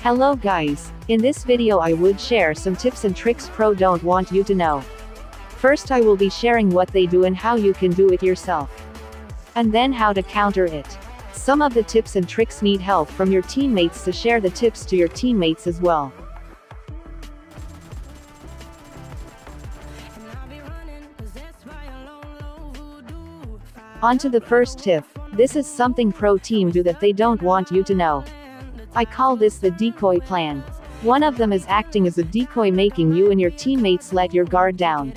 Hello guys, in this video I would share some tips and tricks pro don't want you to know. First I will be sharing what they do and how you can do it yourself. And then how to counter it. Some of the tips and tricks need help from your teammates, so share the tips to your teammates as well. On to the first tip. This is something pro team do that they don't want you to know. I call this the decoy plan. One of them is acting as a decoy, making you and your teammates let your guard down.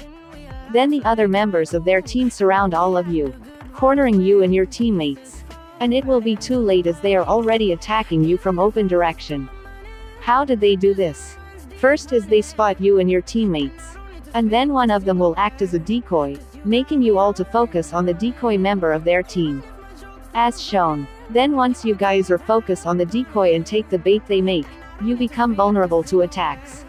Then the other members of their team surround all of you, cornering you and your teammates. And it will be too late as they are already attacking you from open direction. How did they do this? First is they spot you and your teammates. And then one of them will act as a decoy, making you all to focus on the decoy member of their team. As shown. Then once you guys are focused on the decoy and take the bait they make, you become vulnerable to attacks.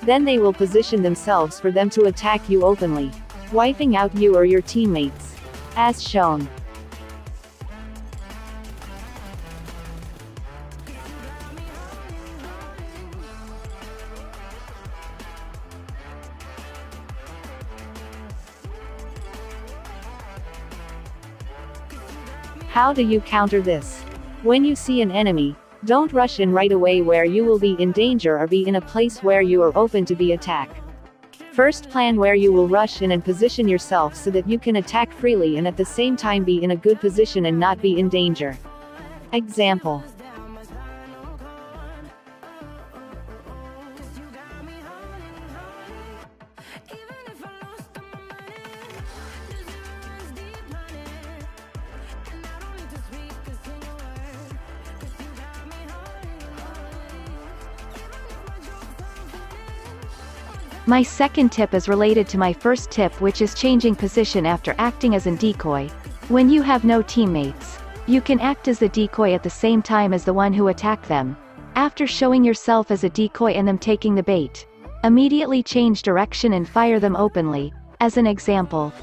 Then they will position themselves for them to attack you openly, wiping out you or your teammates. As shown. How do you counter this? When you see an enemy, don't rush in right away where you will be in danger or be in a place where you are open to be attacked. First plan where you will rush in and position yourself so that you can attack freely and at the same time be in a good position and not be in danger. Example. My second tip is related to my first tip, which is changing position after acting as a decoy. When you have no teammates, you can act as the decoy at the same time as the one who attacked them. After showing yourself as a decoy and them taking the bait, immediately change direction and fire them openly. As an example.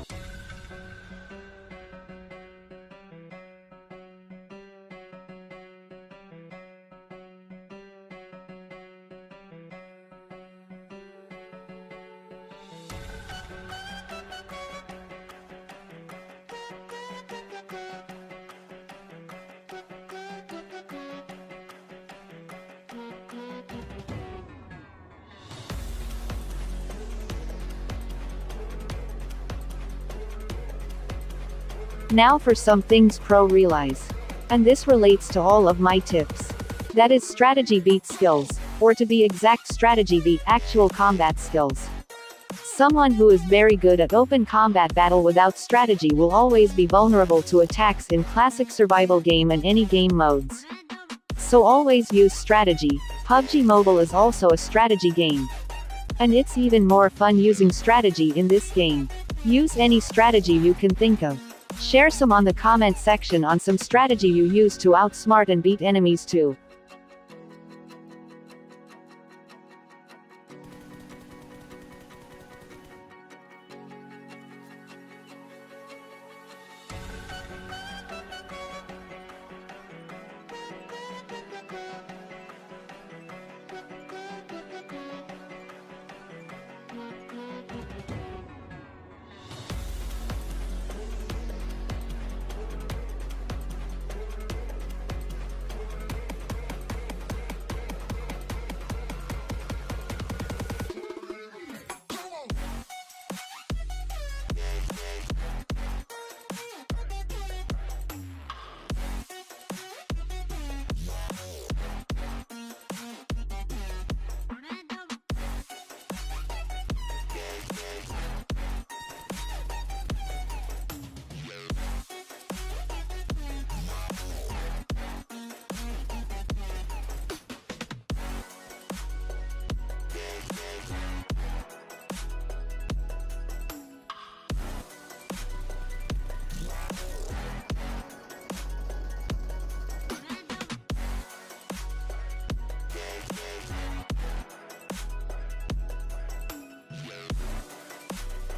Now for some things pro realize. And this relates to all of my tips. That is strategy beat skills, or to be exact strategy beat actual combat skills. Someone who is very good at open combat battle without strategy will always be vulnerable to attacks in classic survival game and any game modes. So always use strategy. PUBG Mobile is also a strategy game. And it's even more fun using strategy in this game. Use any strategy you can think of. Share some on the comment section on some strategy you use to outsmart and beat enemies too.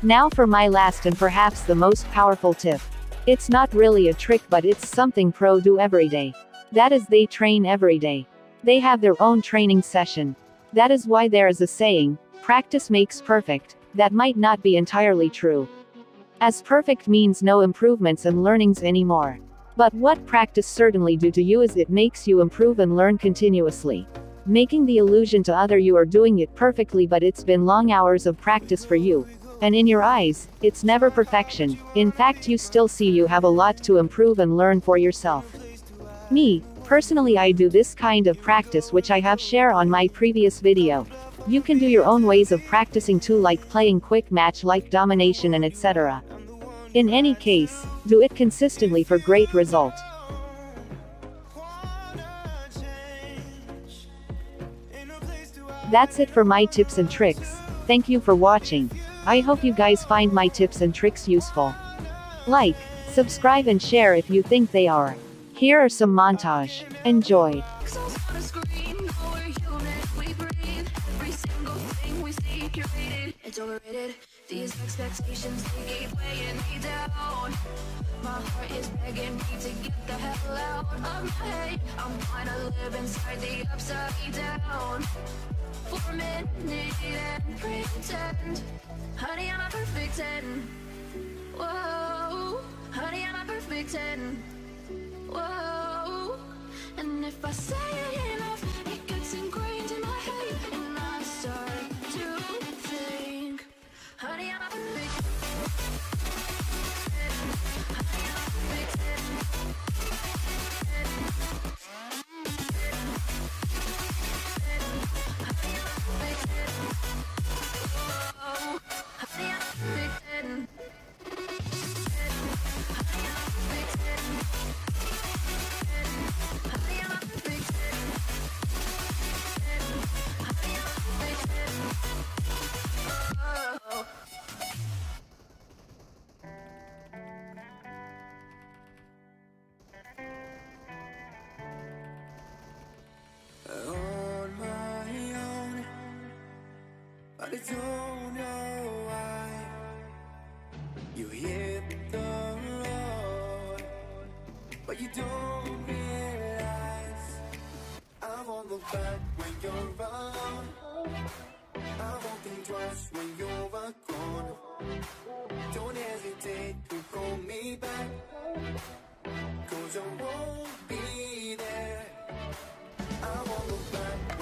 Now for my last and perhaps the most powerful tip. It's not really a trick, but it's something pro do every day. That is, they train every day. They have their own training session. That is why there is a saying, practice makes perfect. That might not be entirely true, as perfect means no improvements and learnings anymore. But what practice certainly do to you is it makes you improve and learn continuously, making the illusion to other you are doing it perfectly, but it's been long hours of practice for you. And in your eyes, it's never perfection. In fact, you still see you have a lot to improve and learn for yourself. Me, personally, I do this kind of practice which I have shared on my previous video. You can do your own ways of practicing too, like playing quick match like domination and etc. In any case, do it consistently for great result. That's it for my tips and tricks. Thank you for watching. I hope you guys find my tips and tricks useful. Like, subscribe and share if you think they are. Here are some montage. Enjoy. It's overrated. These expectations, they keep weighing me down. My heart is begging me to get the hell out of my head. I'm trying to live inside the upside down for a minute and pretend, honey, I'm a perfect 10. Whoa, honey, I'm a perfect 10. Whoa, and if I say it enough, it gets ingrained in my head, and I start to think, honey, I'm a perfect 10. Honey, I'm a perfect 10. Honey, I'm a perfect 10. Whoa, honey, I'm a perfect 10. Honey, I'm a perfect 10. Honey, I'm a perfect 10. Honey, I'm a perfect 10. Oh. On my own, but I don't know why you hit the road, but you don't realize I won't look back when you're around. I won't think twice when you're gone. Don't hesitate to call me back, 'cause I won't be there. I won't look back